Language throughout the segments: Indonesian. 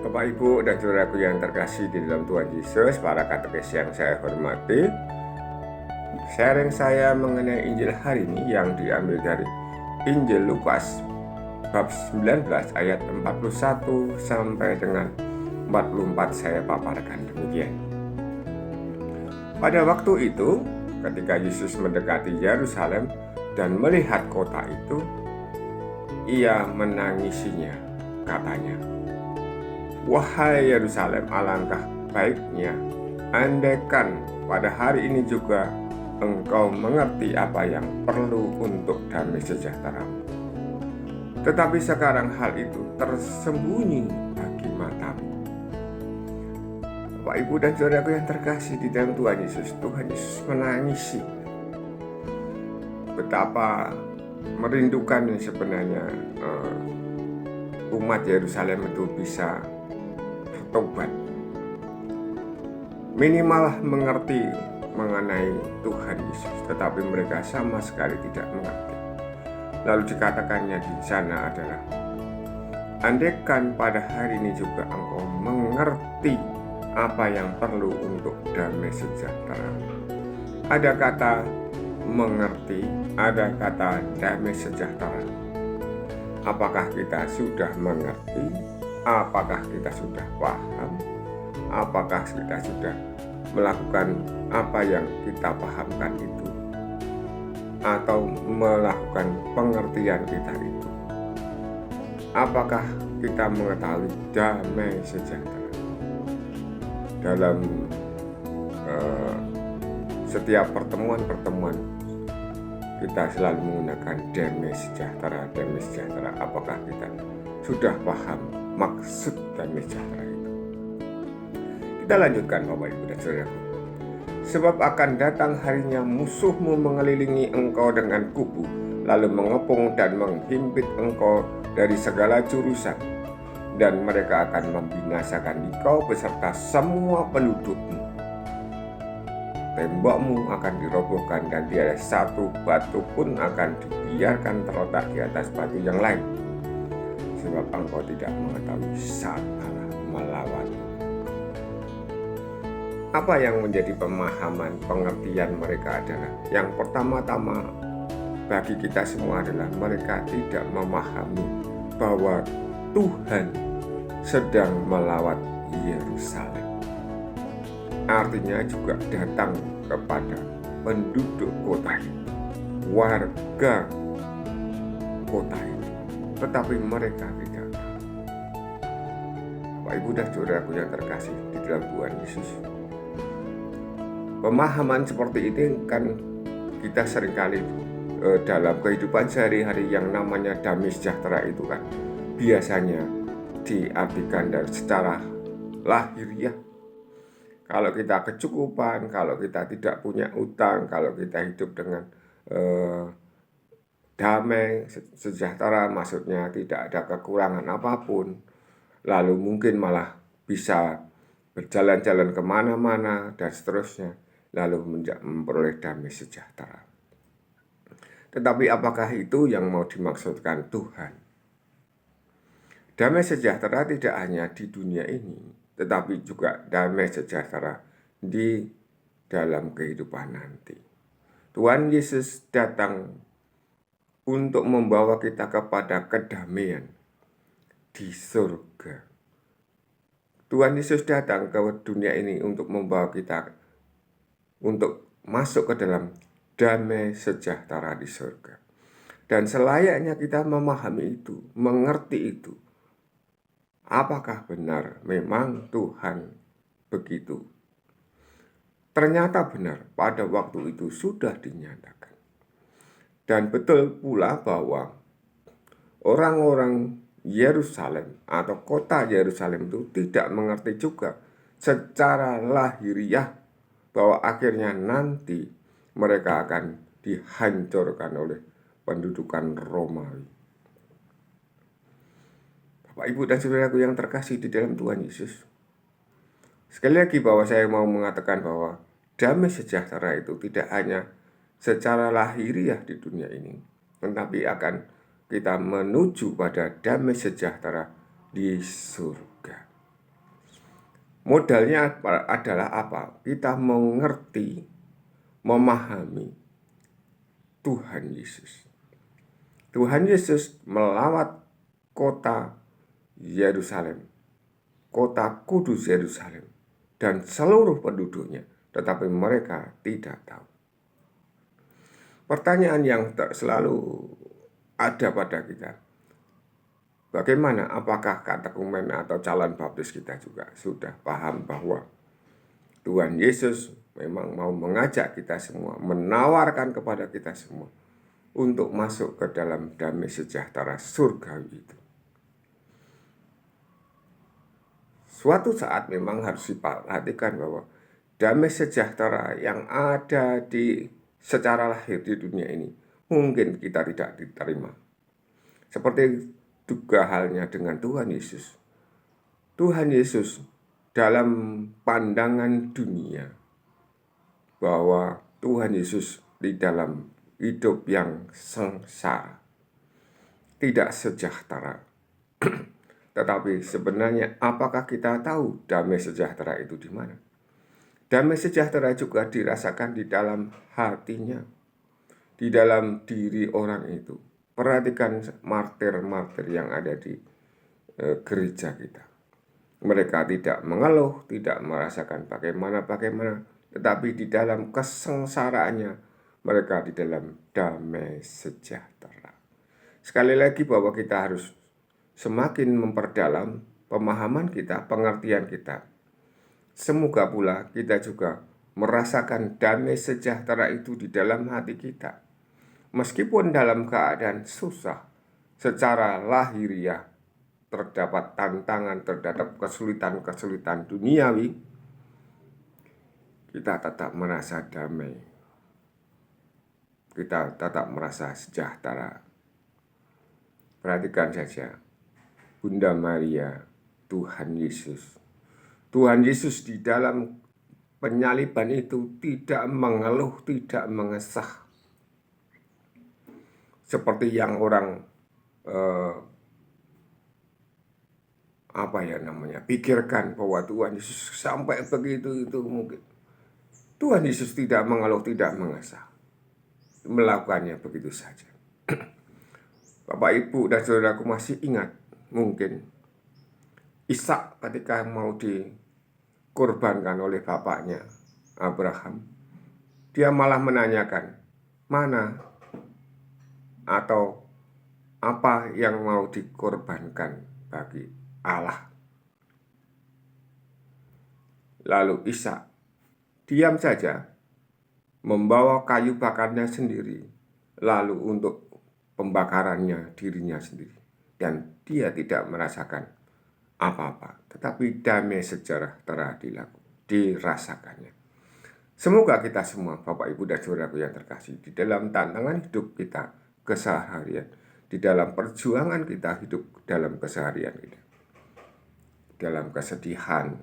Bapak, Ibu, dan saudaraku yang terkasih di dalam Tuhan Yesus, para katekis yang saya hormati, sharing saya mengenai Injil hari ini yang diambil dari Injil Lukas bab 19 ayat 41 sampai dengan 44 saya paparkan demikian. Pada waktu itu, ketika Yesus mendekati Yerusalem dan melihat kota itu, ia menangisinya, katanya, "Wahai Yerusalem, alangkah baiknya andaikan pada hari ini juga engkau mengerti apa yang perlu untuk damai sejahteramu. Tetapi sekarang hal itu tersembunyi bagi matamu." Bapak, Ibu, dan saudaraku yang terkasih di dalam Tuhan Yesus menangisi betapa merindukan sebenarnya umat Yerusalem itu bisa bertobat, minimal mengerti mengenai Tuhan Yesus, tetapi mereka sama sekali tidak mengerti. Lalu dikatakannya di sana adalah, andaikan pada hari ini juga engkau mengerti apa yang perlu untuk damai sejahtera. Ada kata mengerti, ada kata damai sejahtera. Apakah kita sudah mengerti? Apakah kita sudah paham? Apakah kita sudah melakukan apa yang kita pahamkan itu? Atau melakukan pengertian kita itu? Apakah kita mengetahui damai sejahtera? Dalam setiap pertemuan kita selalu menggunakan damai sejahtera. Apakah kita sudah paham maksud damai sejahtera itu? Kita lanjutkan, Bapak, Ibu, dan saudaraku. Sebab akan datang harinya musuhmu mengelilingi engkau dengan kubu, lalu mengepung dan menghimpit engkau dari segala jurusan, dan mereka akan membinasakan engkau beserta semua pendudukmu. Tembokmu akan dirobohkan dan tiada satu batu pun akan dibiarkan terletak di atas batu yang lain, sebab engkau tidak mengetahui saat Allah melawan. Apa yang menjadi pemahaman, pengertian mereka adalah, yang pertama-tama bagi kita semua adalah mereka tidak memahami bahwa Tuhan sedang melawat Yerusalem. Artinya juga datang kepada penduduk kota itu, warga kota itu, tetapi mereka tidak tahu. Bapak, Ibu, dan saudaraku yang terkasih di dalam Tuhan Yesus, pemahaman seperti ini kan kita seringkali dalam kehidupan sehari-hari yang namanya damai sejahtera itu kan biasanya diartikan dari secara lahiriah. Kalau kita kecukupan, kalau kita tidak punya utang, kalau kita hidup dengan damai sejahtera, maksudnya tidak ada kekurangan apapun, lalu mungkin malah bisa berjalan-jalan kemana-mana dan seterusnya, lalu memperoleh damai sejahtera. Tetapi apakah itu yang mau dimaksudkan Tuhan? Damai sejahtera tidak hanya di dunia ini, tetapi juga damai sejahtera di dalam kehidupan nanti. Tuhan Yesus datang untuk membawa kita kepada kedamaian di surga. Tuhan Yesus datang ke dunia ini untuk membawa kita untuk masuk ke dalam damai sejahtera di surga. Dan selayaknya kita memahami itu, mengerti itu. Apakah benar memang Tuhan begitu? Ternyata benar, pada waktu itu sudah dinyatakan. Dan betul pula bahwa orang-orang Yerusalem atau kota Yerusalem itu tidak mengerti juga secara lahiriah bahwa akhirnya nanti mereka akan dihancurkan oleh pendudukan Romawi. Bapak, Ibu, dan saudaraku yang terkasih di dalam Tuhan Yesus, sekali lagi bahwa saya mau mengatakan bahwa damai sejahtera itu tidak hanya secara lahiriah di dunia ini, tetapi akan kita menuju pada damai sejahtera di surga. Modalnya adalah apa? Kita mengerti, memahami Tuhan Yesus. Tuhan Yesus melawat kota Yerusalem, kota kudus Yerusalem, dan seluruh penduduknya, tetapi mereka tidak tahu. Pertanyaan yang selalu ada pada kita, bagaimana? Apakah katekumen atau calon baptis kita juga sudah paham bahwa Tuhan Yesus memang mau mengajak kita semua, menawarkan kepada kita semua untuk masuk ke dalam damai sejahtera surgawi itu. Suatu saat memang harus diperhatikan bahwa damai sejahtera yang ada secara lahir di dunia ini mungkin kita tidak diterima. Seperti juga halnya dengan Tuhan Yesus. Tuhan Yesus dalam pandangan dunia bahwa Tuhan Yesus di dalam hidup yang sengsara, tidak sejahtera. Tetapi sebenarnya apakah kita tahu damai sejahtera itu di mana? Damai sejahtera juga dirasakan di dalam hatinya, di dalam diri orang itu. Perhatikan martir-martir yang ada di gereja kita. Mereka tidak mengeluh, tidak merasakan bagaimana, tetapi di dalam kesengsaraannya, mereka di dalam damai sejahtera. Sekali lagi bahwa kita harus semakin memperdalam pemahaman kita, pengertian kita. Semoga pula kita juga merasakan damai sejahtera itu di dalam hati kita. Meskipun dalam keadaan susah, secara lahiriah terdapat tantangan, terdapat kesulitan-kesulitan duniawi, kita tetap merasa damai. Kita tetap merasa sejahtera. Perhatikan saja, Bunda Maria, Tuhan Yesus. Tuhan Yesus di dalam penyaliban itu tidak mengeluh, tidak mengesah. Seperti yang orang pikirkan bahwa Tuhan Yesus sampai begitu itu mungkin. Tuhan Yesus tidak mengeluh, tidak mengesah. Melakukannya begitu saja. Bapak, Ibu, dan saudaraku masih ingat mungkin Ishak ketika mau dikorbankan oleh bapaknya Abraham, dia malah menanyakan mana atau apa yang mau dikorbankan bagi Allah. Lalu Ishak diam saja, membawa kayu bakarnya sendiri, lalu untuk pembakarannya dirinya sendiri. Dan dia tidak merasakan apa-apa, tetapi damai sejahtera dirasakannya. Semoga kita semua, Bapak, Ibu, dan saudaraku yang terkasih, di dalam tantangan hidup kita keseharian, di dalam perjuangan kita hidup dalam keseharian kita, dalam kesedihan,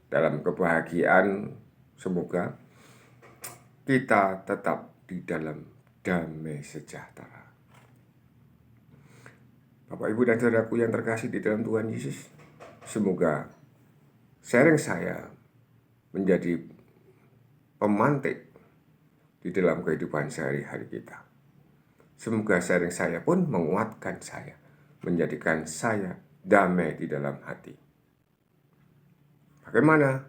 dalam kebahagiaan, semoga kita tetap di dalam damai sejahtera. Bapak, Ibu, dan saudaraku yang terkasih di dalam Tuhan Yesus, semoga sharing saya menjadi pemantik di dalam kehidupan sehari-hari kita. Semoga sharing saya pun menguatkan saya, menjadikan saya damai di dalam hati. Bagaimana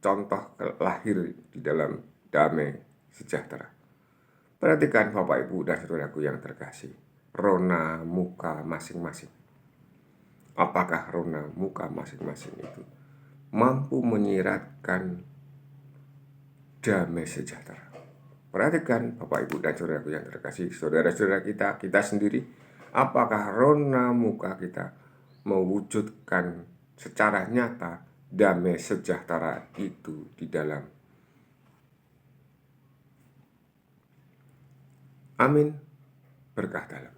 contoh lahir di dalam damai sejahtera? Perhatikan Bapak, Ibu, dan saudaraku yang terkasih, rona muka masing-masing. Apakah rona muka masing-masing itu mampu menyiratkan damai sejahtera? Perhatikan Bapak, Ibu, dan saudaraku yang terkasih, saudara-saudara kita sendiri, apakah rona muka kita mewujudkan secara nyata damai sejahtera itu di dalam. Amin. Berkah dalam.